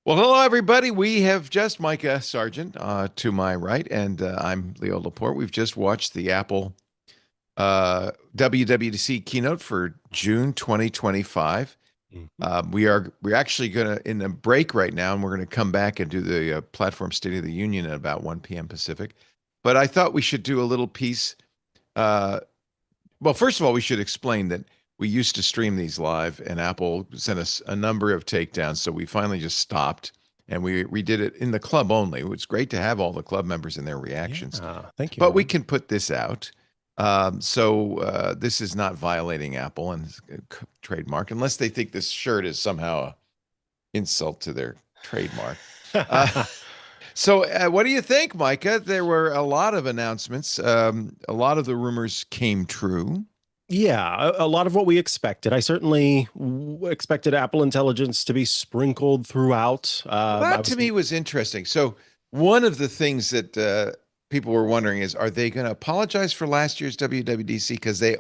Well, hello, everybody. We have just Mikah Sargent to my right, and I'm Leo Laporte. We've just watched the Apple WWDC keynote for June 2025. Mhm. We're actually gonna in a break right now, and we're gonna come back and do the platform State of the Union at about 1 p.m. Pacific. But I thought we should do a little piece. Uh, well, first of all, we should explain that we used to stream these live, and Apple sent us a number of takedowns, so we finally just stopped, and we did it in the club only. It was great to have all the club members and their reactions, Yeah, thank you, but we man. can put this out. So this is not violating Apple and trademark, unless they think this shirt is somehow an insult to their trademark. Uh, so, what do you think, Micah? There were a lot of announcements. A lot of the rumors came true. Yeah, a lot of what we expected. I certainly expected Apple Intelligence to be sprinkled throughout. Well, I that to was, me was interesting. So, one of the things that people were wondering is, are they going to apologize for last year's WWDC because they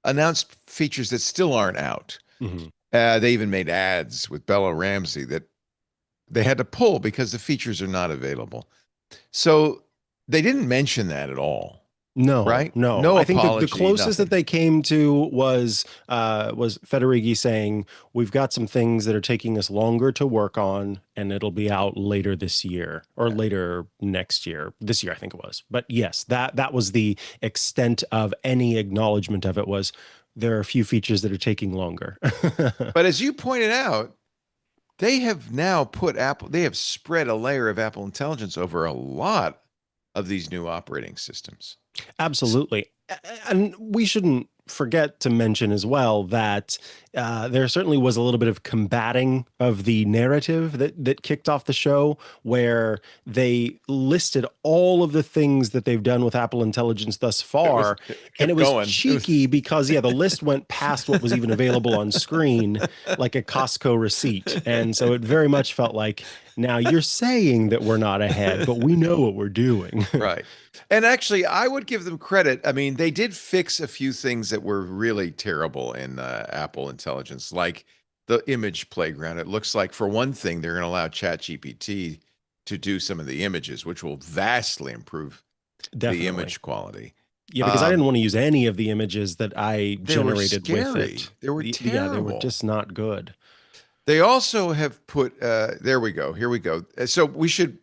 announced features that still aren't out? Mhm. They even made ads with Bella Ramsey that they had to pull because the features are not available. So, they didn't mention that at all, No, right? no. No I think the apology, closest that nothing. they came to was Federighi saying we've got some things that are taking us longer to work on, and it'll be out later this year or later next year. This year, I think it was. But yes, that was the extent of any acknowledgement of it. Was there are a few features that are taking longer? But as you pointed out, they have now put Apple, they have spread a layer of Apple Intelligence over a lot of these new operating systems. Absolutely. And we shouldn't forget to mention as well that there certainly was a little bit of combating of the narrative that kicked off the show, where they listed all of the things that they've done with Apple Intelligence thus far. It And it kept was going. It was cheeky because, yeah, the list went past what was even available on screen, like a Costco receipt. And so it very much felt like, now you're saying that we're not ahead, but we know what we're doing. right. And actually, I would give them credit. I mean, they did fix a few things that were really terrible in Apple Intelligence, like the image playground. It looks like, for one thing, they're going to allow ChatGPT to do some of the images, which will vastly improve the Definitely. image quality. Yeah, because I Um, didn't want to use any of the images that I they were generated with it. scary. They were Yeah, they were terrible. just not good. They also have put there we go. Here we go. So we should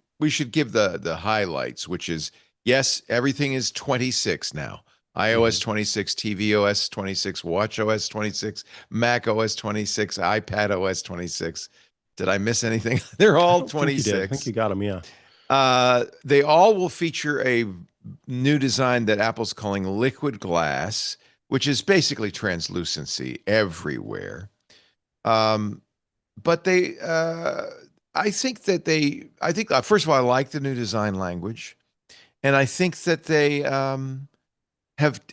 give the highlights, which is, yes, everything is 26 now. iOS Mhm. 26, tvOS 26, watchOS 26, macOS 26, iPadOS 26. Did I miss anything? They're I all don't think you did. I think you 26. got them. Yeah. They all will feature a new design that Apple's calling liquid glass, which is basically translucency everywhere. Um, but I think, first of all, I like the new design language, and I think that they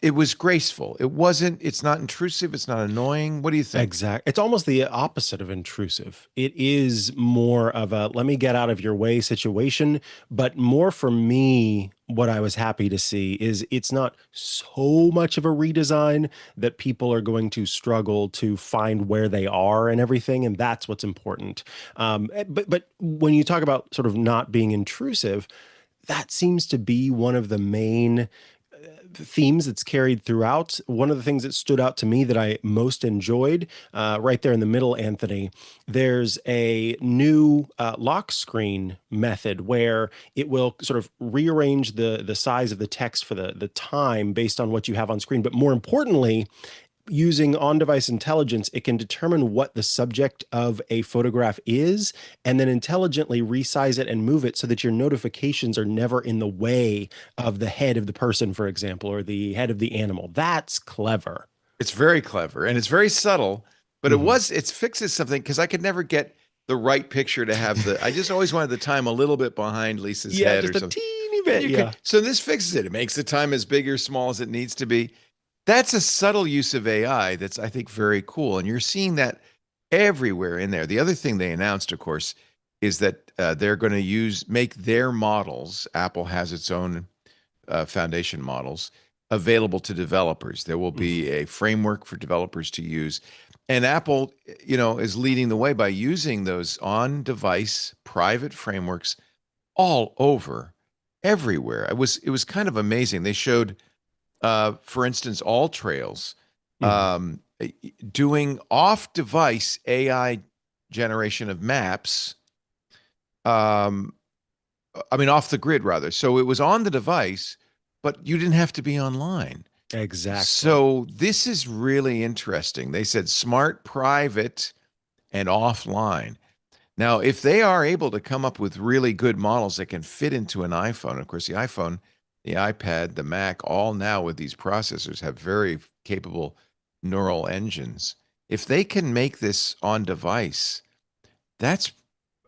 it was graceful. It's not intrusive, it's not annoying. What do you think? Exact. It's almost the opposite of intrusive. It is more of a let me get out of your way situation, but more for me, what I was happy to see is it's not so much of a redesign that people are going to struggle to find where they are and everything, and that's what's important. But when you talk about sort of not being intrusive, that seems to be one of the main themes that's carried throughout. One of the things that stood out to me that I most enjoyed, right there in the middle, Anthony, there's a new lock screen method where it will sort of rearrange the size of the text for the time based on what you have on screen. But more importantly, using on-device intelligence, it can determine what the subject of a photograph is and then intelligently resize it and move it so that your notifications are never in the way of the head of the person, for example, or the head of the animal. That's clever. It's very clever and it's very subtle, but Mhm. it fixes something because I could never get the right picture to have the. I just always wanted the time a little bit behind Lisa's Yeah, head or just a something. teeny And bit. you could, Yeah. so this fixes it. It makes the time as big or small as it needs to be. That's a subtle use of AI that's, I think, very cool. And you're seeing that everywhere in there. The other thing they announced, of course, is that they're going to make their models. Apple has its own foundation models available to developers. There will Mhm. be a framework for developers to use. And Apple, is leading the way by using those on-device private frameworks all over, everywhere. It was kind of amazing. They showed, for instance, All Trails Mhm. doing off-device AI generation of maps. Um, I mean, off the grid rather. So it was on the device, but you didn't have to be online. Exactly. So this is really interesting. They said smart, private, and offline. Now, if they are able to come up with really good models that can fit into an iPhone, of course, the iPhone, the iPad, the Mac, all now with these processors have very capable neural engines. If they can make this on device, that's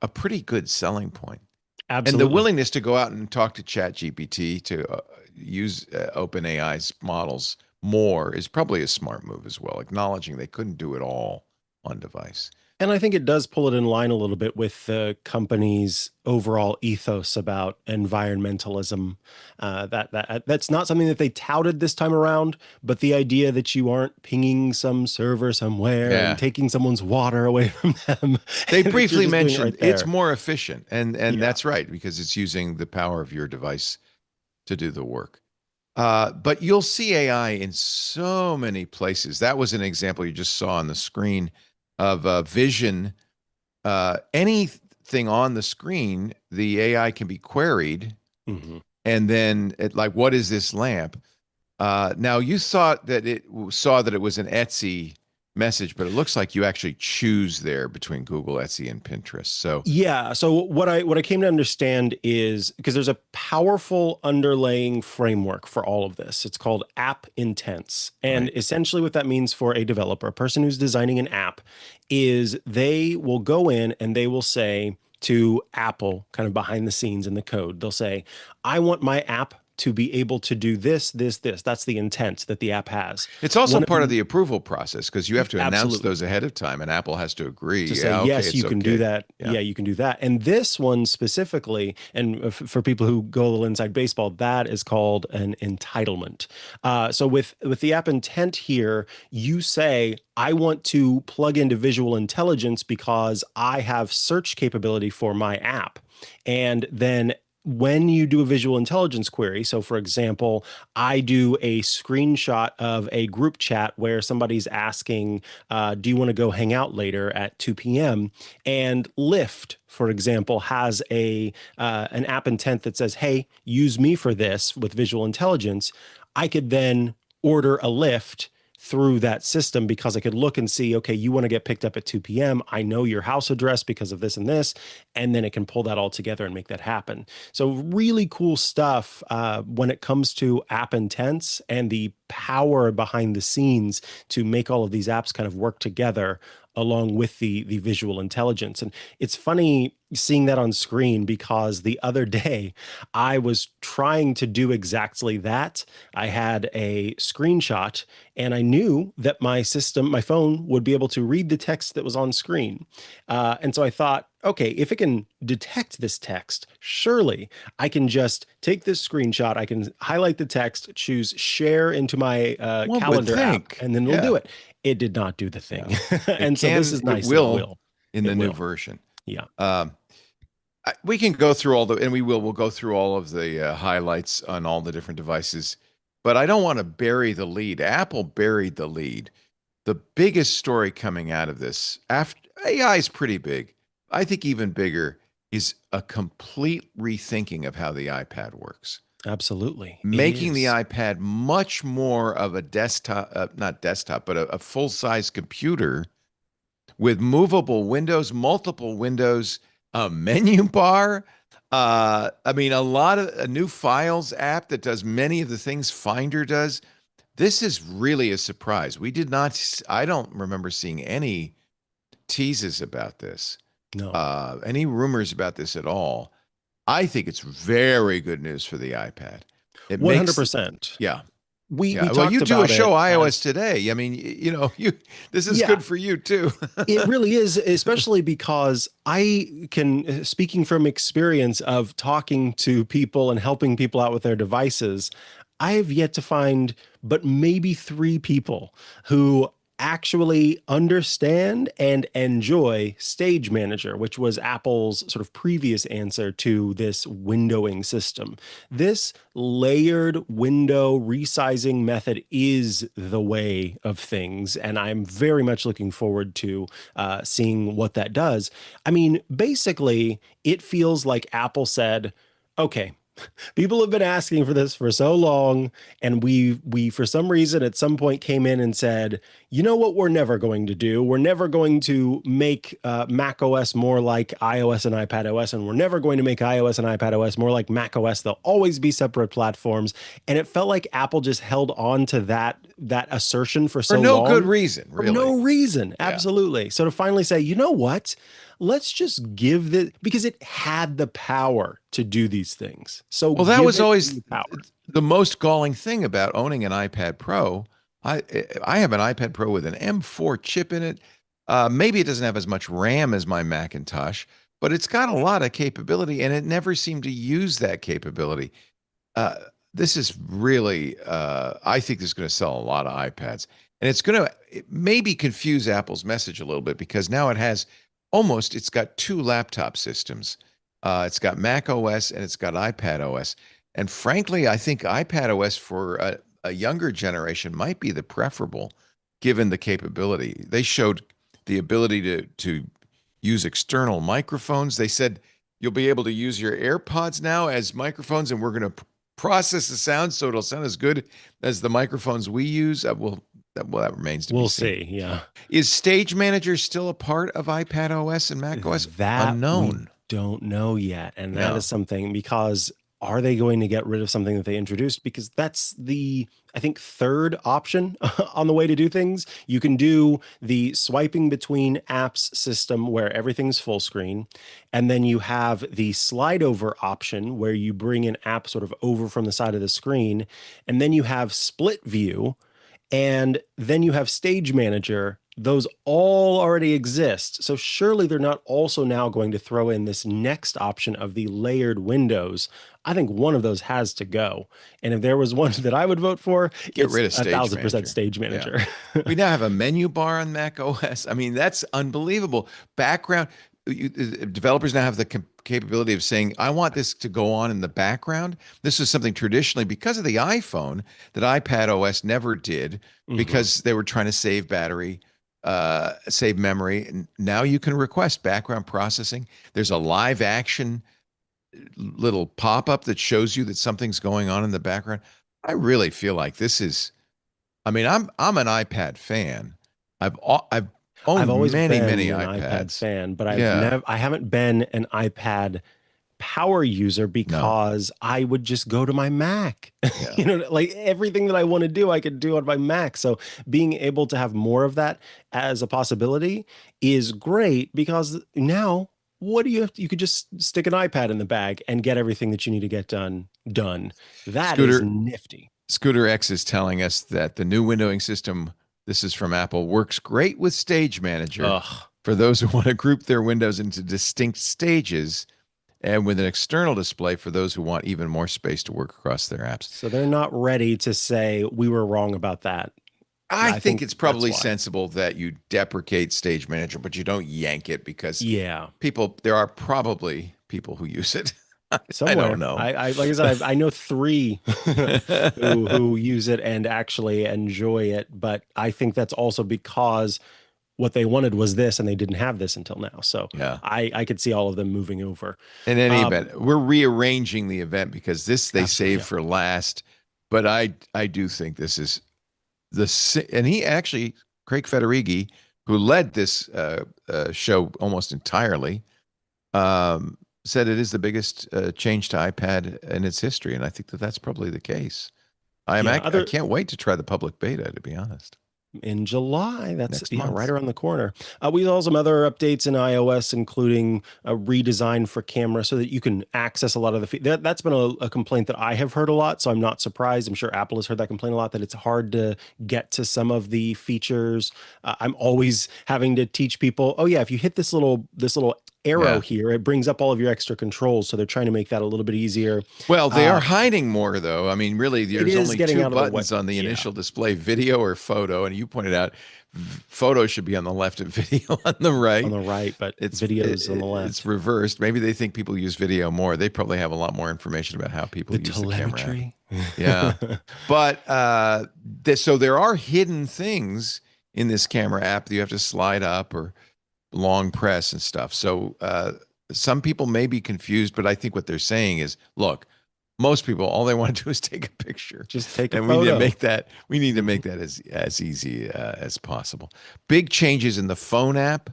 a pretty good selling point. And the Absolutely. willingness to go out and talk to ChatGPT to use OpenAI's models more is probably a smart move as well, acknowledging they couldn't do it all on device. And I think it does pull it in line a little bit with the company's overall ethos about environmentalism. That's not something that they touted this time around, but the idea that you aren't pinging some server somewhere and Yeah. taking someone's water away from them, They and that you're briefly just doing it mentioned right it's there. more efficient, and Yeah. that's right because it's using the power of your device to do the work. But you'll see AI in so many places. That was an example you just saw on the screen of vision. Anything on the screen, the AI can be queried, Mhm. and then like, what is this lamp? Now you thought that it was an Etsy message, but it looks like you actually choose there between Google, Etsy, and Pinterest. So Yeah. So what I came to understand is because there's a powerful underlaying framework for all of this. It's called app intents. And right. essentially what that means for a developer, a person who's designing an app, is they will go in and they will say to Apple, kind of behind the scenes in the code, they'll say, I want my app to be able to do this, this, this. That's the intent that the app has. It's also One of part of the the approval process because you have to announce absolutely those ahead of time, and Apple has to to agree. say, Yeah, okay, yes, it's you can do okay. that. Yeah. Yeah, you can do that. And this one specifically, and for people who go a little inside baseball, that is called an entitlement. So with the app intent here, you say, I want to plug into visual intelligence because I have search capability for my app. And then when you do a visual intelligence query, so for example, I do a screenshot of a group chat where somebody's asking, do you want to go hang out later at 2 p.m.? And Lyft, for example, has a an app intent that says, hey, use me for this with visual intelligence. I could then order a Lyft through that system because I could look and see, okay, you want to get picked up at 2 p.m. I know your house address because of this and this. And then it can pull that all together and make that happen. So, really cool stuff when it comes to app intents and the power behind the scenes to make all of these apps kind of work together along with the visual intelligence. And it's funny seeing that on screen because the other day I was trying to do exactly that. I had a screenshot and I knew that my system, my phone would be able to read the text that was on screen. And so I thought, okay, if it can detect this text, surely I can just take this screenshot, I can highlight the text, choose share into my One would calendar app, think. and then it'll do Yeah. it. It did not do the Yeah. thing. It And so this can, is it nice that it will will. in It the new will. version. Yeah, Um, we can go through all the, and we will, we'll go through all of the highlights on all the different devices, but I don't want to bury the lead. Apple buried the lead. The biggest story coming out of this, after AI is pretty big, I think even bigger is a complete rethinking of how the iPad works, absolutely. It making the is. iPad much more of a desktop, not desktop, but a full size computer with movable windows, multiple windows, a menu bar. I mean, a lot of a new files app that does many of the things Finder does. This is really a surprise. We did not, I don't remember seeing any teases about this, No, any rumors about this at all. I think it's very good news for the iPad. It makes, 100%. yeah, We yeah. Well, talked you do a about show it iOS as today. I mean, this is yeah, good for you too. it really is, especially because I can, speaking from experience of talking to people and helping people out with their devices, I have yet to find but maybe three people who actually understand and enjoy Stage Manager, which was Apple's sort of previous answer to this windowing system. This layered window resizing method is the way of things, and I'm very much looking forward to seeing what that does. I mean, basically, it feels like Apple said, okay, people have been asking for this for so long, and we for some reason at some point came in and said, you know what, we're never going to do. We're never going to make Mac OS more like iOS and iPadOS, and we're never going to make iOS and iPadOS more like Mac OS. They'll always be separate platforms. And it felt like Apple just held on to that assertion for For so no good long reason, for really. no reason. Yeah. Absolutely. So to finally say, you know what? Let's just give the, because it had the power to do these things. So Well, that give was it always the power. the most galling thing about owning an iPad Pro. I have an iPad Pro with an M4 chip in it. Maybe it doesn't have as much RAM as my Macintosh, but it's got a lot of capability, and it never seemed to use that capability. Uh, this is really, I think this is going to sell a lot of iPads, and it's going to maybe confuse Apple's message a little bit because now it's got two laptop systems. It's got Mac OS and it's got iPad OS. And frankly, I think iPad OS for a younger generation might be the preferable given the capability. They showed the ability to use external microphones. They said you'll be able to use your AirPods now as microphones, and we're going to process the sound so it'll sound as good as the microphones we use. That remains to be We'll seen. see. Yeah. Is Stage Manager still a part of iPad OS and Mac OS? That we Unknown. don't know yet. And that Yeah. is something, because are they going to get rid of something that they introduced? Because that's the, I think, third option on the way to do things. You can do the swiping between apps system where everything's full screen. And then you have the slide over option where you bring an app sort of over from the side of the screen. And then you have split view, and then you have Stage Manager. Those all already exist. So surely they're not also now going to throw in this next option of the layered windows. I think one of those has to go. And if there was one that I would vote for, Get it's rid of Stage 1,000% Manager. Stage Yeah. Manager. We now have a menu bar on Mac OS. I mean, that's unbelievable. Background, developers now have the capability of saying, I want this to go on in the background. This is something traditionally, because of the iPhone, that iPad OS never did because they were trying to save battery, save memory. And now you can request background processing. There's a live action little pop-up that shows you that something's going on in the background. I really feel like this is, I mean, I'm an iPad fan. I've I've owned always many been an iPad iPads. fan, but Yeah. I haven't been an iPad power user No. because I would just go to my Mac. Yeah. You know, like everything that I want to do, I could do on my Mac. So being able to have more of that as a possibility is great, because now what do you have to, you could just stick an iPad in the bag and get everything that you need to get done. That is Scooter nifty. Scooter X is telling us that the new windowing system, this is from Apple, works great with Stage Manager Ugh. for those who want to group their windows into distinct stages, and with an external display for those who want even more space to work across their apps. So they're not ready to say we were wrong about that. I I think think it's that's probably why. sensible that you deprecate Stage Manager, but you don't yank it because Yeah. there are probably people who use it. I don't Somewhere. know. I like I said, I know three who use it and actually enjoy it, but I think that's also because what they wanted was this, and they didn't have this until now. So Yeah. I could see all of them moving over. In any Um, event, we're rearranging the event because this they Absolutely. saved Yeah. for last. But I do think this is and he actually, Craig Federighi, who led this show almost entirely, said it is the biggest change to iPad in its history, and I think that that's probably the case. Yeah. I Other can't wait to try the public beta, to be honest, in July. That's, next yeah, right month. around the corner. We saw some other updates in iOS, including a redesign for camera so that you can access a lot of the that's been a complaint that I have heard a lot. So I'm not surprised. I'm sure Apple has heard that complaint a lot, that it's hard to get to some of the features. I'm always having to teach people, oh yeah, if you hit this little arrow Yeah. here, it brings up all of your extra controls. So they're trying to make that a little bit easier. Well, they are Uh, hiding more, though. I mean, really, it there's is only getting two out of the way. buttons on the Yeah, initial display, video or photo. And you pointed out photo should be on the left and video on the on right. the right, but It's videos on the it's left. reversed. Maybe they think people use video more. They probably have a lot more information about how people The use the camera app. telemetry. Yeah. But so there are hidden things in this camera app that you have to slide up or long press and stuff. So some people may be confused, but I think what they're saying is, look, most people, all they want to do is take a picture, Just take a and we need to photo. make that as easy as possible. Big changes in the phone app.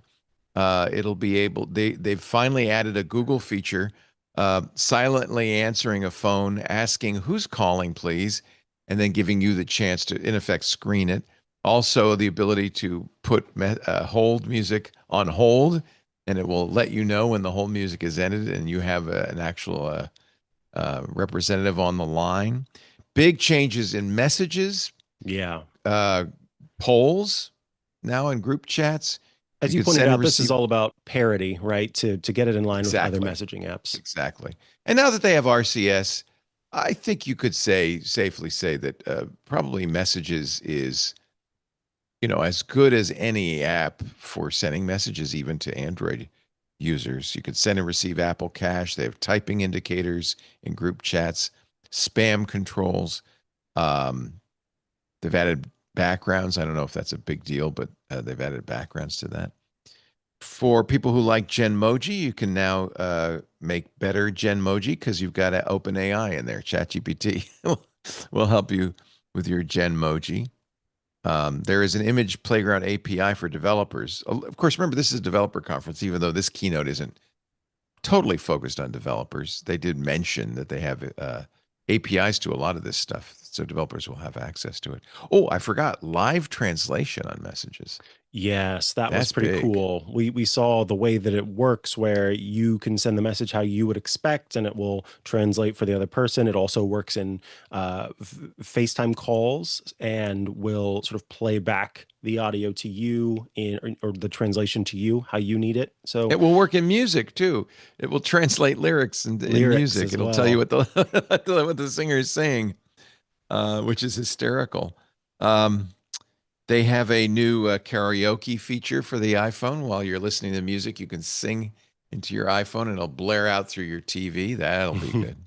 It'll be able. They've finally added a Google feature, silently answering a phone, asking who's calling, please, and then giving you the chance to, in effect, screen it. Also, the ability to put hold music on hold, and it will let you know when the hold music is ended, and you have an actual representative on the line. Big changes in messages, Yeah. uh, polls now in group chats. You As you could pointed send and out, this is receive. all about parity, right? To get it in line with other Exactly. messaging apps. Exactly. And now that they have RCS, I think you could safely say that probably Messages is, as good as any app for sending messages, even to Android users. You could send and receive Apple Cash. They have typing indicators in group chats, spam controls. Um, they've added backgrounds. I don't know if that's a big deal, but they've added backgrounds to that. For people who like Genmoji, you can now make better Genmoji because you've got OpenAI in there. ChatGPT will help you with your Genmoji. There is an image playground API for developers. Of course, remember, this is a developer conference, even though this keynote isn't totally focused on developers. They did mention that they have APIs to a lot of this stuff, so developers will have access to it. Oh, I forgot live translation on messages. Yes, that was That's pretty big. cool. We saw the way that it works where you can send the message how you would expect and it will translate for the other person. It also works in FaceTime calls and will sort of play back the audio to you or the translation to you how you need it. So It will work in music too. It will translate lyrics in lyrics music. as It'll tell you well. what the what the singer is saying, which is hysterical. Um, they have a new karaoke feature for the iPhone. While you're listening to music, you can sing into your iPhone and it'll blare out through your TV. That'll be good.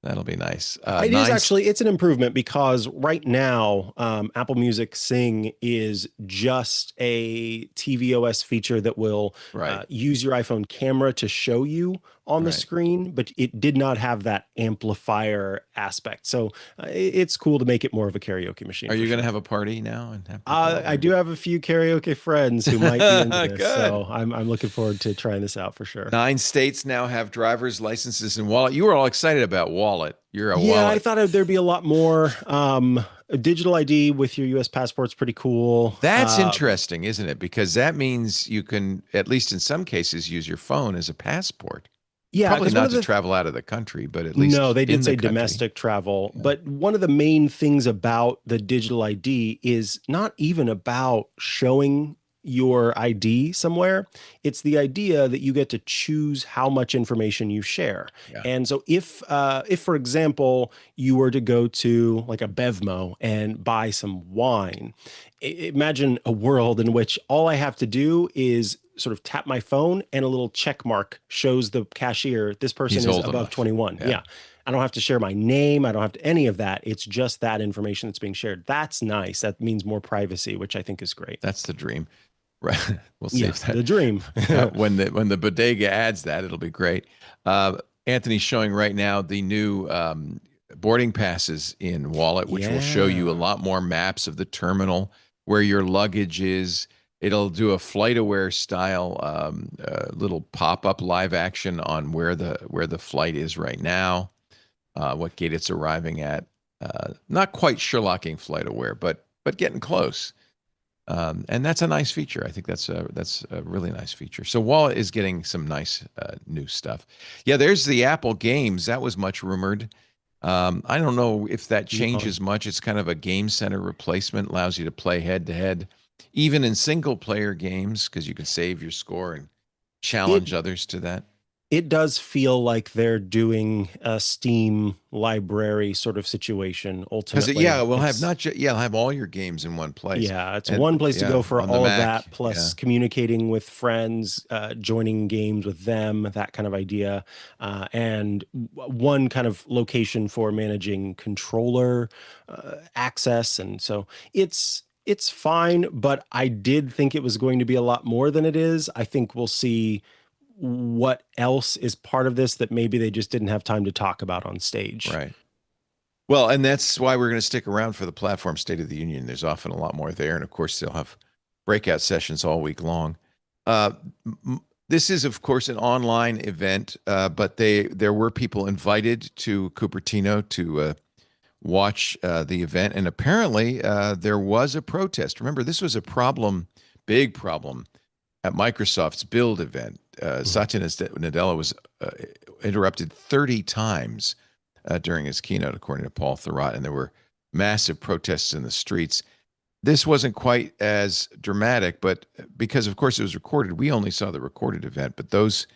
That'll be nice. It is actually it's an improvement because right now Apple Music Sing is just a tvOS feature that will Right, use your iPhone camera to show you on the right. screen, but it did not have that amplifier aspect. So it's cool to make it more of a karaoke machine Are for you going to sure. have a party now and have people I over? do have a few karaoke friends who might be into this, Good. so I'm looking forward to trying this out for sure. 9 states now have driver's licenses and wallet. You were all excited about wallet. You're a Yeah, I wallet. thought there'd be a lot more. A digital ID with your US passport's pretty cool. That's interesting, isn't it? Because that means you can, at least in some cases, use your phone as a passport. Yeah, Probably because one not of to the travel out of the country, but at no, least they did in the say country. domestic travel, Yeah. but one of the main things about the digital ID is not even about showing your ID somewhere. It's the idea that you get to choose how much information you share. Yeah. And so if for example, you were to go to like a Bevmo and buy some wine, imagine a world in which all I have to do is sort of tap my phone and a little check mark shows the cashier this person He's is old above enough. 21. Yeah. Yeah. I don't have to share my name. I don't have to any of that. It's just that information that's being shared. That's nice. That means more privacy, which I think is great. That's the dream. Right. We'll see Yeah, if the dream. when the bodega adds that, it'll be great. Anthony's showing right now the new boarding passes in Wallet, which will show you a Yeah. lot more maps of the terminal, where your luggage is. It'll do a flight aware style little pop up live action on where the flight is right now, what gate it's arriving at. Not quite Sherlocking flight aware, but getting close. And that's a nice feature. I think that's a really nice feature. So Wallet is getting some nice new stuff. Yeah, there's the Apple Games that was much rumored. I don't know if that Yeah. changes much. It's kind of a game center replacement, allows you to play head to head, even in single player games, because you can save your score and It challenge others to that? it does feel like they're doing a Steam library sort of situation. Because yeah, Ultimately, we'll have it's not just yeah, I'll have all your games in one place, yeah, it's and one place to yeah, go for on the all of Mac. that, Yeah, plus communicating with friends, joining games with them, that kind of idea, and one kind of location for managing controller access. And so it's fine, but I did think it was going to be a lot more than it is. I think we'll see what else is part of this that maybe they just didn't have time to talk about on stage. right. Well, and that's why we're going to stick around for the platform State of the Union. There's often a lot more there, and of course, they'll have breakout sessions all week long. Uh, this is, of course, an online event, but there were people invited to Cupertino to watch the event, and apparently there was a protest. Remember, this was a problem, big problem at Microsoft's Build event. Mhm. Satya Nadella was interrupted 30 times during his keynote, according to Paul Thurrott, and there were massive protests in the streets. This wasn't quite as dramatic, but because, of course, it was recorded, we only saw the recorded event. But those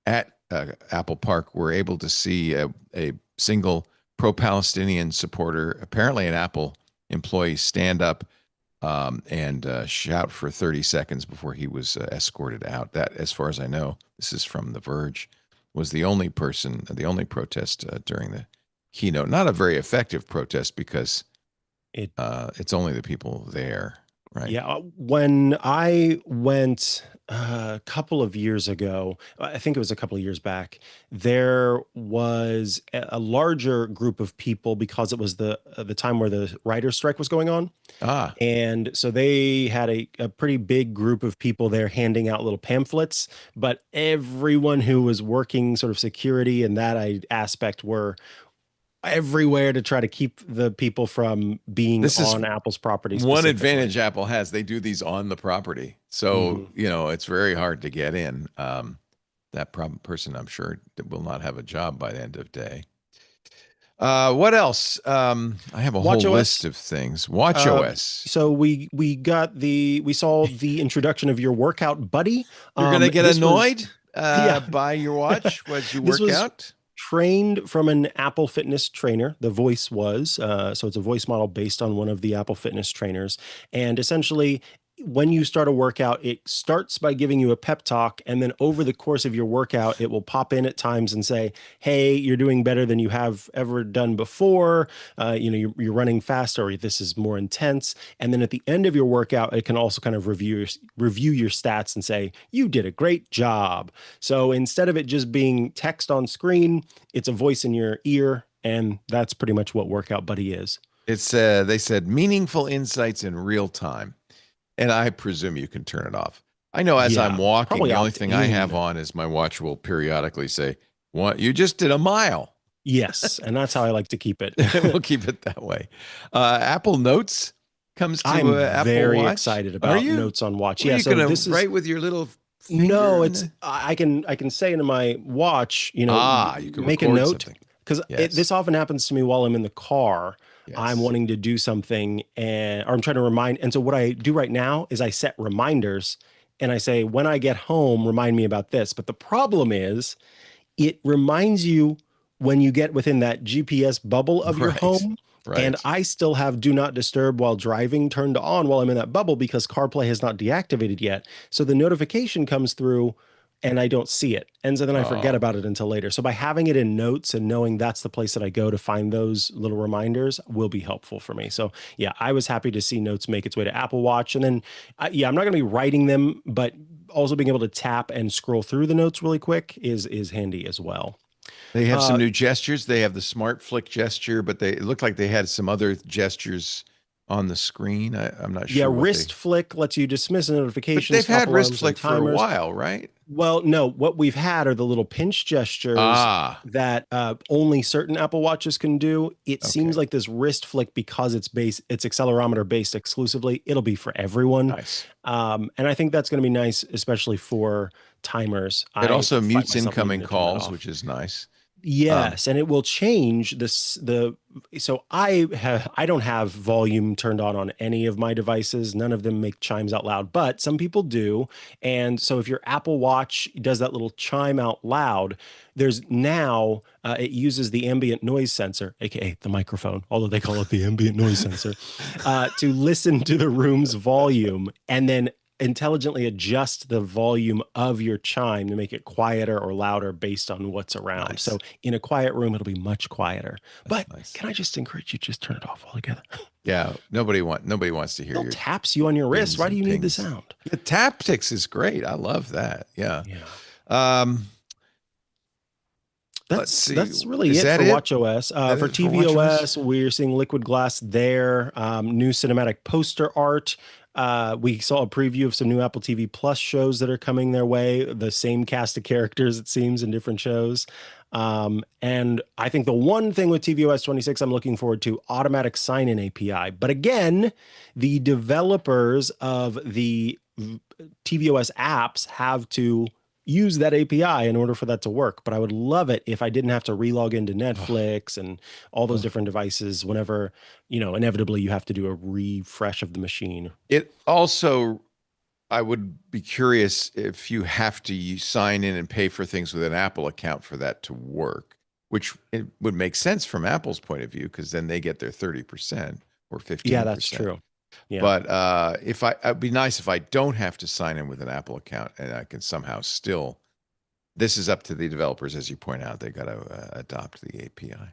at Apple Park were able to see a single pro-Palestinian supporter, apparently an Apple employee, stand up and shout for 30 seconds before he was escorted out. That, as far as I know, this is from The Verge, was the only person, the only protest during the keynote. Not a very effective protest because It it's only the people there, right? Yeah, when I went a couple of years ago, I think it was a couple of years back, there was a larger group of people because it was the time where the writer's strike was going on. Ah, And so they had a pretty big group of people there handing out little pamphlets, but everyone who was working sort of security and that aspect were everywhere to try to keep the people from being this is on Apple's property one specifically. advantage Apple has. They do these on the property. So, Mhm. it's very hard to get in. That person, I'm sure, will not have a job by the end of day. What else? I have a whole list watchOS. of things. Uh, watchOS. so we saw the introduction of your workout buddy. You're going to get This was annoyed yeah, by your watch as you this work was out? trained from an Apple Fitness trainer. The voice was so it's a voice model based on one of the Apple Fitness trainers, and essentially, when you start a workout, it starts by giving you a pep talk, and then over the course of your workout, it will pop in at times and say, "Hey, you're doing better than you have ever done before. You're running faster, or this is more intense." And then at the end of your workout, it can also kind of review your stats and say, "You did a great job." So instead of it just being text on screen, it's a voice in your ear, and that's pretty much what Workout Buddy is. It's they said meaningful insights in real time. And I presume you can turn it off. I know as I'm Yeah, walking, probably the only opt thing I have in. on is my watch will periodically say, "What? You just did a mile." Yes, and that's how I like to keep it. We'll keep it that way. Apple Notes comes to I'm Apple very Watch. excited Are about you? Notes on Watch. What are Yeah, you so gonna this is write with your little no, finger on it's the? I can say into my watch, You can make a record note something. because Yes. this often happens to me while I'm in the car. I'm Yes. wanting to do something or I'm trying to remind. And so what I do right now is I set reminders and I say, when I get home, remind me about this. But the problem is it reminds you when you get within that GPS bubble of your Right. home. And Right. I still have do not disturb while driving turned on while I'm in that bubble because CarPlay has not deactivated yet. So the notification comes through and I don't see it. And so then I forget Oh, about it until later. So by having it in notes and knowing that's the place that I go to find those little reminders will be helpful for me. So yeah, I was happy to see notes make its way to Apple Watch. And then, yeah, I'm not going to be writing them, but also being able to tap and scroll through the notes really quick is handy as well. they have some Uh, new gestures. They have the smart flick gesture, but it looked like they had some other gestures on the screen. I'm not yeah, sure what wrist they. flick lets you dismiss a But notification, they've stop had wrist alarms, and flick for a timers. while, right? Well, no, what we've had are the little pinch gestures Ah, that only certain Apple Watches can do. It seems okay. like this wrist flick, because it's accelerometer based exclusively, it'll be for everyone. Nice. And I think that's going to be nice, especially for timers. It I also find mutes myself needing incoming to turn that calls, off. which is nice. Yes, and it will change this the so I don't have volume turned on any of my devices. None of them make chimes out loud, but some people do. And so if your Apple Watch does that little chime out loud, there's now it uses the ambient noise sensor, aka the microphone, although they call it the ambient noise sensor, to listen to the room's volume and then intelligently adjust the volume of your chime to make it quieter or louder based on what's around. So Nice. in a quiet room, it'll be much quieter. That's But nice. can I just encourage you just turn it off altogether? Yeah, nobody wants to hear Still your taps you on your wrist. dings Why do and you need the pings. sound? The Taptics is great. I love that. Yeah. Yeah. Um, let's see. That's really Is it that for it? watchOS. That For it for watchOS? tvOS, we're seeing Liquid Glass there. New cinematic poster art. We saw a preview of some new Apple TV Plus shows that are coming their way. The same cast of characters, it seems, in different shows. And I think the one thing with tvOS 26 I'm looking forward to, automatic sign-in API. But again, the developers of the tvOS apps have to use that API in order for that to work. But I would love it if I didn't have to relog into Oh, Netflix and all those oh. different devices whenever, inevitably you have to do a refresh of the machine. It also, I would be curious if you have to sign in and pay for things with an Apple account for that to work, which it would make sense from Apple's point of view because then they get their 30% or Yeah, that's 15%. true. Yeah. But if it'd be nice if I don't have to sign in with an Apple account and I can somehow still. This is up to the developers, as you point out. They got to adopt the API.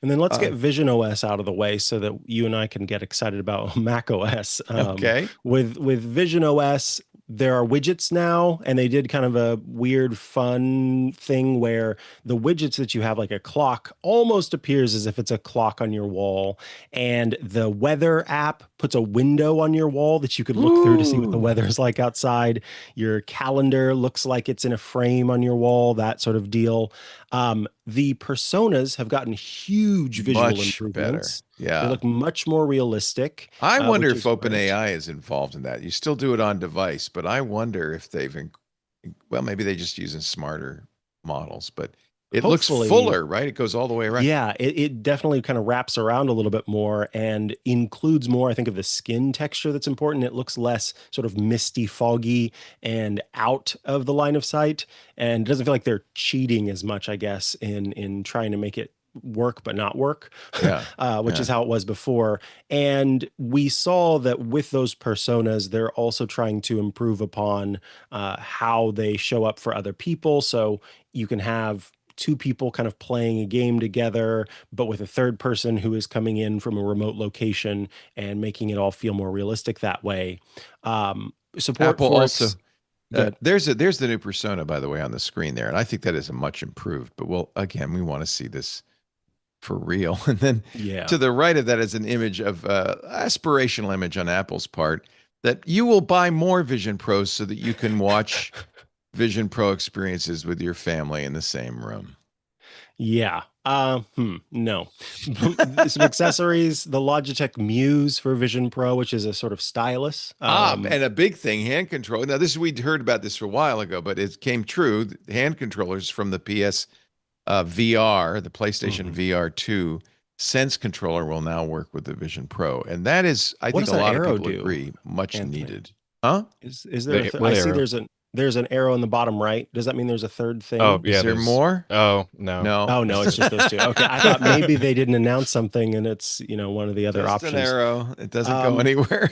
And then let's Uh, get Vision OS out of the way so that you and I can get excited about Mac OS. okay. With Vision OS, there are widgets now, and they did kind of a weird, fun thing where the widgets that you have, like a clock, almost appears as if it's a clock on your wall. And the weather app puts a window on your wall that you could look through to see what the Ooh, weather is like outside. Your calendar looks like it's in a frame on your wall, that sort of deal. The personas have gotten huge visual much better. improvements. They Yeah. look much more realistic, I wonder which if is great. OpenAI is involved in that. You still do it on device, but I wonder if well, maybe they just using smarter models, but it looks Hopefully, fuller, right? It goes all the way around. yeah, it definitely kind of wraps around a little bit more and includes more, I think, of the skin texture that's important. It looks less sort of misty, foggy, and out of the line of sight, and it doesn't feel like they're cheating as much, I guess, in trying to make it work but not work, Yeah. which is Yeah. how it was before. And we saw that with those personas, they're also trying to improve upon how they show up for other people. So you can have two people kind of playing a game together, but with a third person who is coming in from a remote location and making it all feel more realistic that way. Support Apple for also good. there's the new persona, by the way, on the screen there, and I think that is a much improved. But again, we want to see this for real. And then Yeah. to the right of that is an image of aspirational image on Apple's part that you will buy more Vision Pros so that you can watch Vision Pro experiences with your family in the same room. Yeah. No. Some accessories, the Logitech Muse for Vision Pro, which is a sort of stylus. And a big thing, hand control. Now, we'd heard about this for a while ago, but it came true. Hand controllers from the PS VR, the PlayStation Mhm. VR 2 Sense controller will now work with the Vision Pro. And that is, I What think does a that lot of arrow people do, agree, much Anthony? needed. Huh? Is there I What see arrow? there's an arrow in the bottom right. Does that mean there's a third Oh thing? Is yeah, there there's. more? Oh no, No. Oh no, that's it's it. just those two. Okay, I thought maybe they didn't announce something and it's, one of the other Just an options. arrow. It doesn't go Um, anywhere.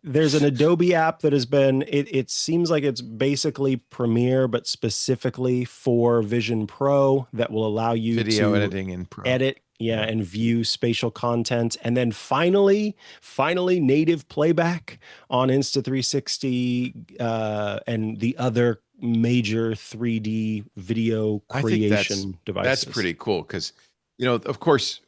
there's an Adobe app that has been it seems like it's basically Premiere but specifically for Vision Pro that will allow you Video to editing in Pro. edit, yeah, Yeah. and view spatial content. And then finally native playback on Insta360 and the other major 3D video I think creation that's devices. pretty cool because, of course,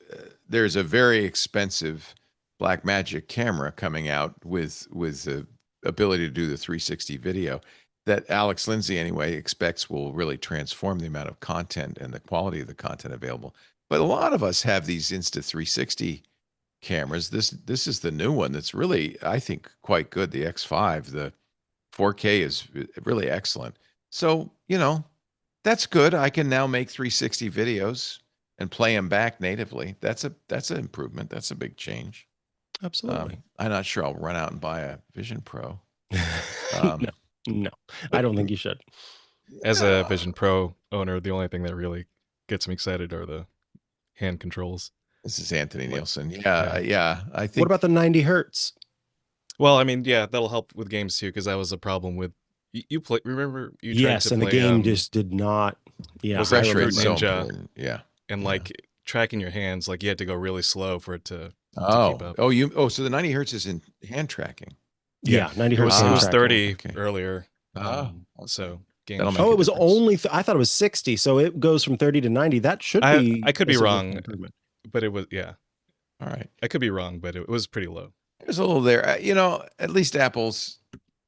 there's a very expensive Blackmagic camera coming out with the ability to do the 360 video that Alex Lindsay anyway expects will really transform the amount of content and the quality of the content available. But a lot of us have these Insta 360 cameras. This is the new one that's really, I think, quite good. The X5, the 4K is really excellent. So, That's good. I can now make 360 videos and play them back natively. That's an improvement. That's a big change. Absolutely. I'm not sure I'll run out and buy a Vision Pro. No, Um, no, I but don't think you should. As a yeah, Vision Pro owner, the only thing that really gets me excited are the hand controls. this is Anthony Like, Nielsen. yeah. Yeah. I What about think the 90 hertz? Well, I mean, yeah, that'll help with games too, because that was a problem with you play. Remember, you tried Yes, to and the play. game just did not. Yeah, Was it I refresh Fruit rate's remember. so Ninja? important. Yeah. And Yeah. like tracking your hands, like you had to go really slow for it to keep Oh, up. so the 90 hertz is in hand tracking. Yeah, Yeah, 90 it hertz was it hand was tracking. 30 Okay. earlier. Oh, okay. So game That'll make Oh, a it was difference. only, I thought it was 60. So it goes from 30 to 90. That should I be could a be significant wrong, improvement. but it was yeah. All right. I could be wrong, but it was pretty low. There's a little there. At least Apple's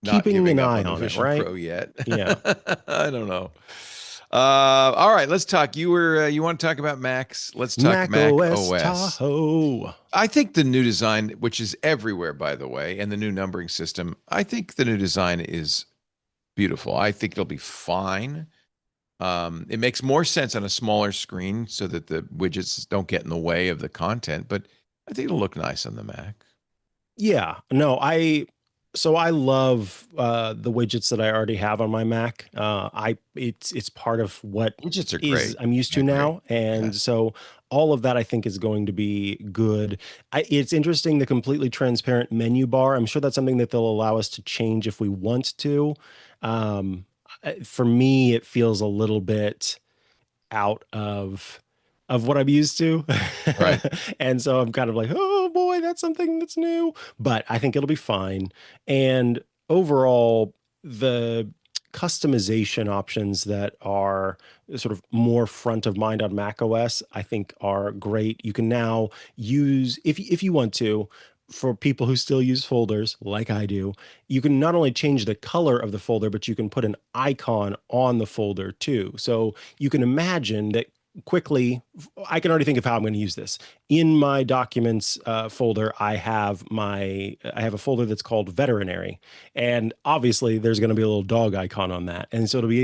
not Keeping an giving up eye on the on it, Vision right? Pro yet. Yeah. I don't know. All right, let's talk. You want to talk about Macs? Let's talk Mac Mac OS OS. Tahoe. I think the new design, which is everywhere, by the way, and the new numbering system, I think the new design is beautiful. I think it'll be fine. It makes more sense on a smaller screen so that the widgets don't get in the way of the content, but I think it'll look nice on the Mac. Yeah, no, I love the widgets that I already have on my Mac. It's part of what Widgets are is great. I'm used to They're great. now, Yeah. and so all of that I think is going to be good. It's interesting, the completely transparent menu bar. I'm sure that's something that they'll allow us to change if we want to. Um, for me, it feels a little bit out of what I'm used to. Right. And so I'm kind of like, oh boy, that's something that's new, but I think it'll be fine. And overall, the customization options that are sort of more front of mind on Mac OS, I think are great. You can now use, if you want to, for people who still use folders like I do, you can not only change the color of the folder, but you can put an icon on the folder too. So you can imagine that quickly, I can already think of how I'm going to use this. In my documents folder, I have a folder that's called veterinary, and obviously there's going to be a little dog icon on that, and so I'll be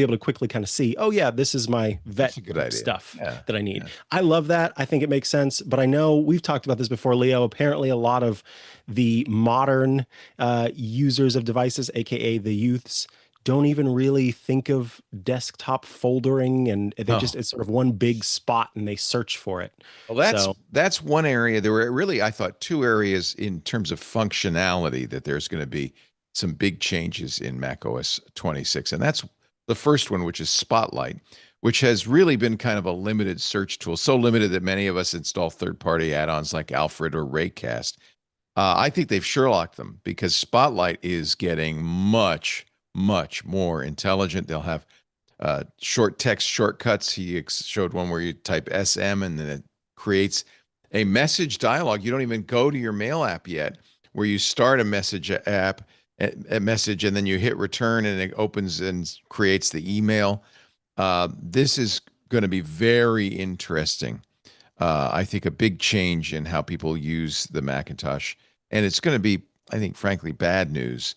able to quickly kind of see, oh yeah, this is my vet That's a good idea. stuff Yeah. that I need. Yeah. I love that. I think it makes sense, but I know we've talked about this before, Leo. Apparently, a lot of the modern users of devices, aka the youths, don't even really think of desktop foldering, and No. it's sort of one big spot and they search for it. Well, So that's one area. There were really, I thought, two areas in terms of functionality that there's going to be some big changes in macOS 26. And that's the first one, which is Spotlight, which has really been kind of a limited search tool, so limited that many of us install third-party add-ons like Alfred or Raycast. I think they've Sherlocked them because Spotlight is getting much, much more intelligent. They'll have short text shortcuts. He showed one where you type SM and then it creates a message dialogue. You don't even go to your mail app yet, where you start a message app, a message, and then you hit return and it opens and creates the email. This is going to be very interesting. I think a big change in how people use the Macintosh, and it's going to be, I think, frankly, bad news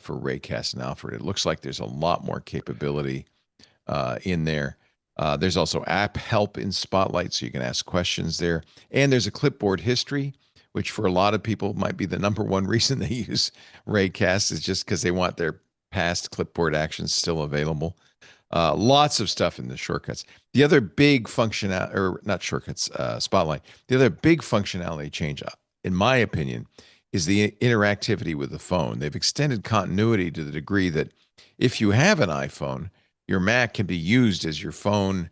for Raycast and Alfred. It looks like there's a lot more capability in there. There's also app help in Spotlight, so you can ask questions there. And there's a clipboard history, which for a lot of people might be the number one reason they use Raycast, is just because they want their past clipboard actions still available. Lots of stuff in the shortcuts. The other big functionality, or not shortcuts, Spotlight. The other big functionality change, in my opinion, is the interactivity with the phone. They've extended continuity to the degree that if you have an iPhone, your Mac can be used as your phone,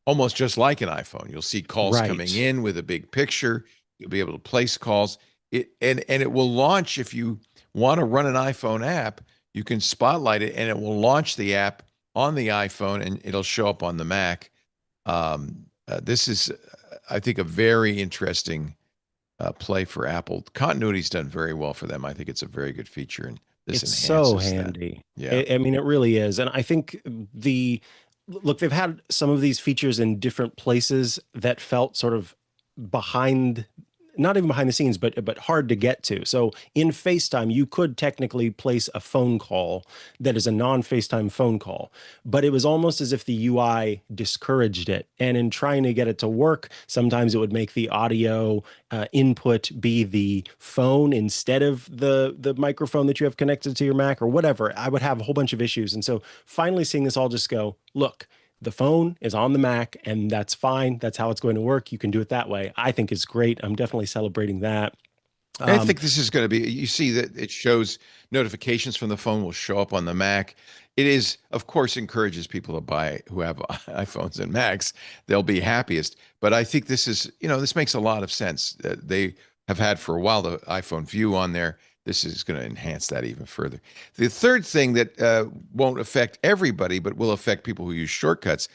almost just like an iPhone. You'll see calls coming right. in with a big picture. You'll be able to place calls. And it will launch if you want to run an iPhone app. You can spotlight it, and it will launch the app on the iPhone, and it'll show up on the Mac. This is, I think, a very interesting play for Apple. Continuity's done very well for them. I think it's a very good feature, and this It's so enhances that. handy. Yeah. I mean, it really is. And I think they've had some of these features in different places that felt sort of behind not even behind the scenes, but hard to get to. So in FaceTime, you could technically place a phone call that is a non-FaceTime phone call, but it was almost as if the UI discouraged it. And in trying to get it to work, sometimes it would make the audio input be the phone instead of the microphone that you have connected to your Mac or whatever. I would have a whole bunch of issues. And so finally seeing this all just go, look, the phone is on the Mac and that's fine. That's how it's going to work. You can do it that way. I think is great. I'm definitely celebrating that. I think this is going to be, you see that it shows notifications from the phone will show up on the Mac. It is, of course, encourages people to buy who have iPhones and Macs. They'll be happiest. But I think this is, this makes a lot of sense. They have had for a while the iPhone View on there. This is going to enhance that even further. The third thing that won't affect everybody, but will affect people who use shortcuts,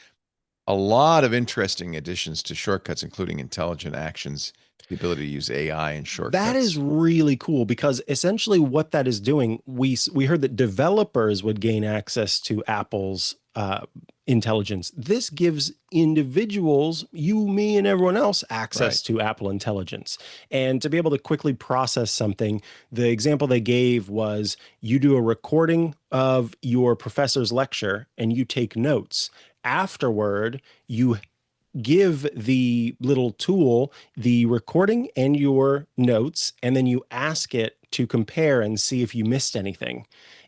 a lot of interesting additions to shortcuts, including intelligent actions, the ability to use AI in shortcuts. That is really cool because essentially what that is doing, we heard that developers would gain access to Apple's intelligence. This gives individuals, you, me, and everyone else, access to Apple intelligence. And to be able to quickly process something, the example they gave was you do a recording of your professor's lecture and you take notes. Afterward, you give the little tool the recording and your notes, and then you ask it to compare and see if you missed anything.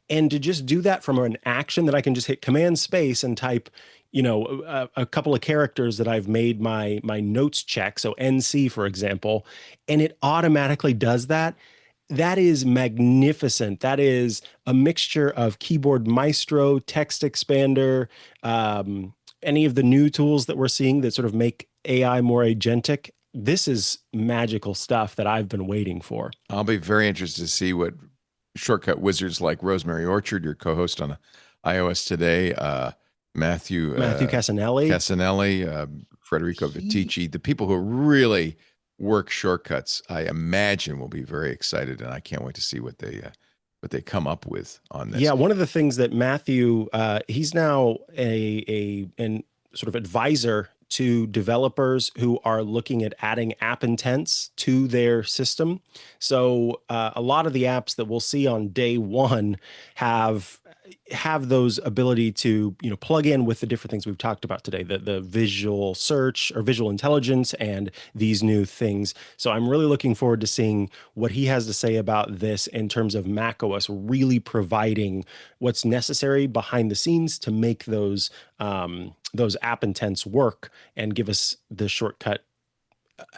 And to just do that from an action that I can just hit Command Space and type, a couple of characters that I've made my notes check, so NC, for example, and it automatically does that. That is magnificent. That is a mixture of Keyboard Maestro, Text Expander, any of the new tools that we're seeing that sort of make AI more agentic. This is magical stuff that I've been waiting for. I'll be very interested to see what shortcut wizards like Rosemary Orchard, your co-host on iOS Today, Matthew Cassinelli, Federico Vitici, the people who really work shortcuts, I imagine will be very excited, and I can't wait to see what they come up with on this. Yeah, one of the things that Matthew, he's now an sort of advisor to developers who are looking at adding app intents to their system. So a lot of the apps that we'll see on day one have those ability to plug in with the different things we've talked about today, the visual search or visual intelligence and these new things. So I'm really looking forward to seeing what he has to say about this in terms of macOS really providing what's necessary behind the scenes to make those app intents work and give us the shortcut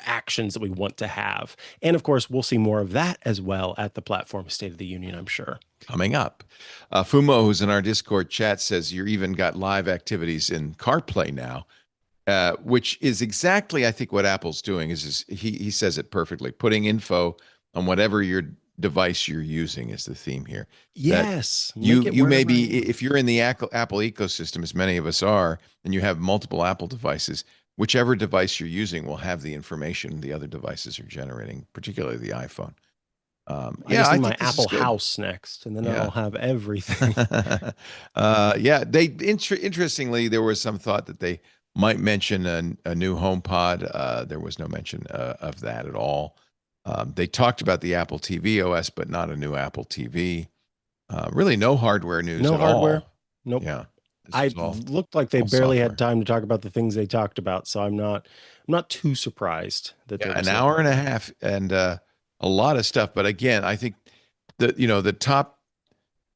actions that we want to have. And of course, we'll see more of that as well at the Platform State of the Union, I'm sure. Coming up. Fumo, who's in our Discord chat, says you're even got live activities in CarPlay now, which is exactly, I think, what Apple's doing. Is he says it perfectly. Putting info on whatever your device you're using is the theme here. Yes. You may be, if you're in the Apple ecosystem, as many of us are, and you have multiple Apple devices, whichever device you're using will have the information the other devices are generating, particularly the iPhone. I just need my Apple House next, and then I'll have everything. Interestingly, there was some thought that they might mention a new HomePod. There was no mention of that at all. They talked about the Apple tvOS, but not a new Apple TV. Really, no hardware news at all. Nope. Yeah. I looked like they barely had time to talk about the things they talked about, so I'm not too surprised that they're an hour and a half and a lot of stuff. But again, I think the top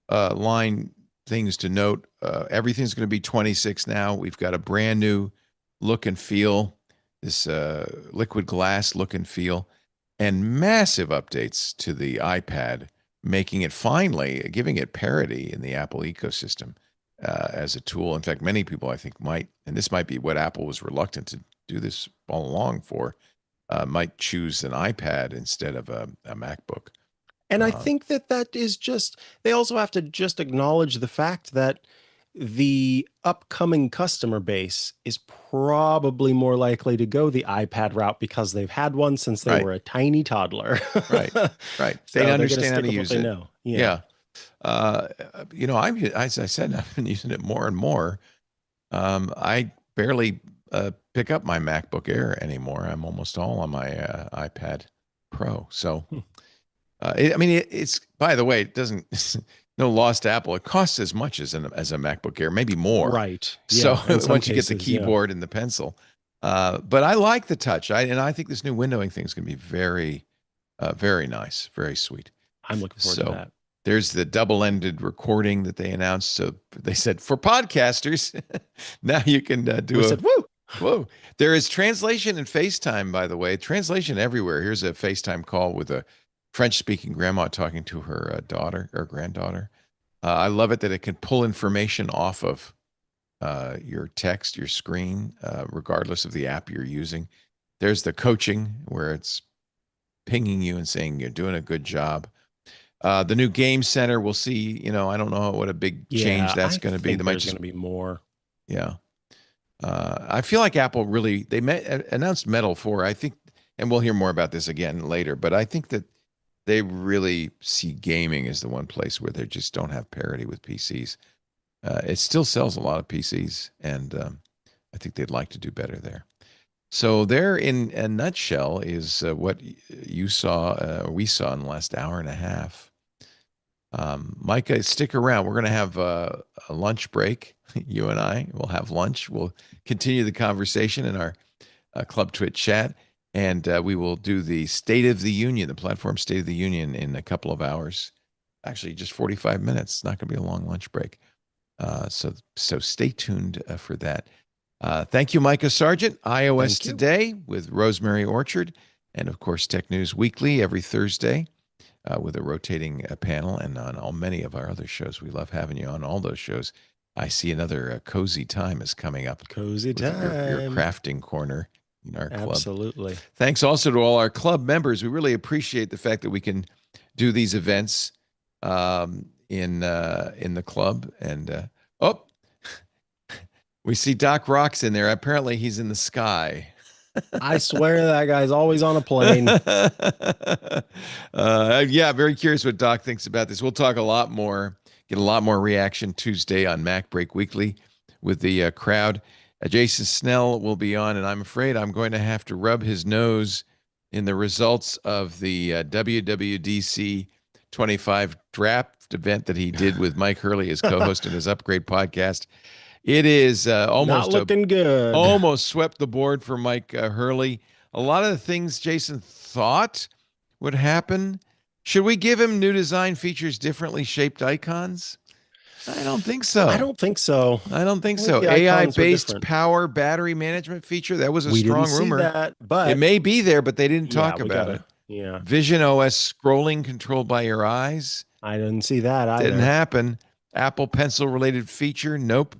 line things to note, everything's going to be 26 now. We've got a brand new look and feel, this liquid glass look and feel, and massive updates to the iPad, making it finally, giving it parity in the Apple ecosystem. As a tool. In fact, many people I think might, and this might be what Apple was reluctant to do this all along for, might choose an iPad instead of a MacBook. And I think that is just, they also have to just acknowledge the fact that the upcoming customer base is probably more likely to go the iPad route because they've had one since they were a tiny toddler. Right. So they understand how to use it. Yeah. As I said, I've been using it more and more. I barely pick up my MacBook Air anymore. I'm almost all on my iPad. Pro. So, Hmm. it's, by the way, it doesn't, no loss to Apple. It costs as much as a MacBook Air, maybe more. Right. So Yeah. In some once you get the cases, yeah. keyboard and the pencil, but I like the touch. I think this new windowing thing is going to be very, very nice, very sweet. I'm looking forward to So that. there's the double-ended recording that they announced. So they said for podcasters, now you can do We a said, woo. whoa. There is translation and FaceTime, by the way. Translation everywhere. Here's a FaceTime call with a French-speaking grandma talking to her daughter or granddaughter. I love it that it can pull information off of your text, your screen, regardless of the app you're using. There's the coaching where it's pinging you and saying you're doing a good job. The new game center, we'll see. I don't know what a big change Yeah. that's I going to be. think They might there's just, going to be more. yeah. I feel like Apple really, announced Metal 4. I think, and we'll hear more about this again later, but I think that they really see gaming as the one place where they just don't have parity with PCs. It still sells a lot of PCs, and I think they'd like to do better there. So there, in a nutshell, is what you saw, we saw in the last hour and a half. Micah, stick around. We're going to have a lunch break. You and I will have lunch. We'll continue the conversation in our Club Twit chat, and we will do the State of the Union, the platform State of the Union, in a couple of hours. Actually, just 45 minutes. It's not going to be a long lunch break. So stay tuned for that. Thank you, Mikah Sargent. iOS Today with Rosemary Orchard, and of course, Tech News Weekly every Thursday with a rotating panel, and on many of our other shows. We love having you on all those shows. I see another cozy time is coming up. Cozy with time. Your crafting corner in our club. Absolutely. Thanks also to all our club members. We really appreciate the fact that we can do these events in the club. And we see Doc Rock's in there. Apparently, he's in the sky. I swear that guy's always on a plane. Yeah, very curious what Doc thinks about this. We'll talk a lot more, get a lot more reaction Tuesday on Mac Break Weekly with the crowd. Jason Snell will be on, and I'm afraid I'm going to have to rub his nose in the results of the WWDC 25 draft event that he did with Mike Hurley as co-host in his Upgrade podcast. It is almost not looking good. Almost swept the board for Mike Hurley. A lot of the things Jason thought would happen. Should we give him new design features, differently shaped icons? I don't think so. I don't think so. I don't think I so. think the icons were AI-based different. power battery management feature. That was a We strong didn't rumor. See that, but it may be there, but they didn't talk we about gotta- it. Yeah. Vision OS scrolling controlled by your eyes. I didn't see that either. Didn't happen. Apple Pencil related feature. Nope.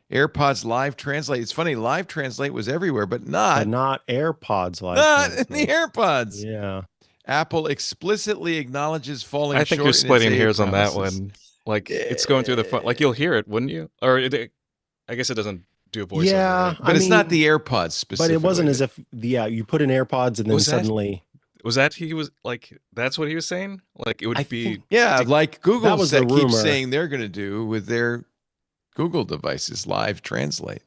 AirPods Live Translate. It's funny, Live Translate was everywhere, but not AirPods Live. Not Translate. in the AirPods. Yeah. Apple explicitly acknowledges falling I think short you're splitting in its hairs AI on that promises. one. Like it's going through the phone. Like you'll hear it, wouldn't you? Or I guess it doesn't do a voiceover. Yeah, right? But it's not the AirPods specifically. But it wasn't as if you put in AirPods and then suddenly. Was that he was like? That's what he was saying. Like it would be. Like Google was the keeps rumor. saying they're going to do with their Google devices, Live Translate.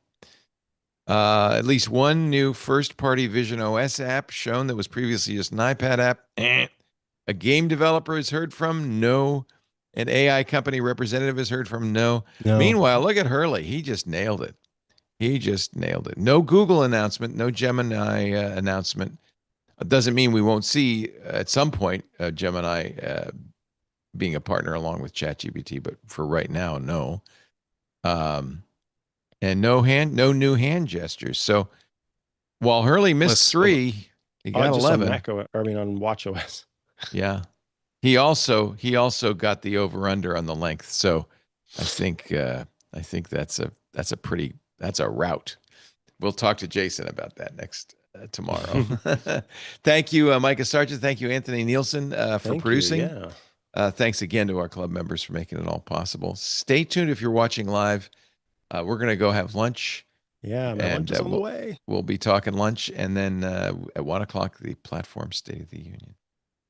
At least one new first-party Vision OS app shown that was previously just an iPad app. A game developer has heard from? No. An AI company representative has heard from? No. Meanwhile, look at Hurley. He just nailed it. No Google announcement, no Gemini announcement. It doesn't mean we won't see at some point Gemini being a partner along with ChatGPT, but for right now, no. And no new hand gestures. So while Hurley missed 3, he got 11. On watchOS. Yeah. He also got the over/under on the length. So I think that's a route. We'll talk to Jason about that tomorrow. Thank you, Mikah Sargent. Thank you, Anthony Nielsen, for producing. Thanks again to our club members for making it all possible. Stay tuned if you're watching live. We're going to go have lunch. Yeah, my lunch is on the way. We'll be talking lunch, and then at 1 o'clock, the platform State of the Union.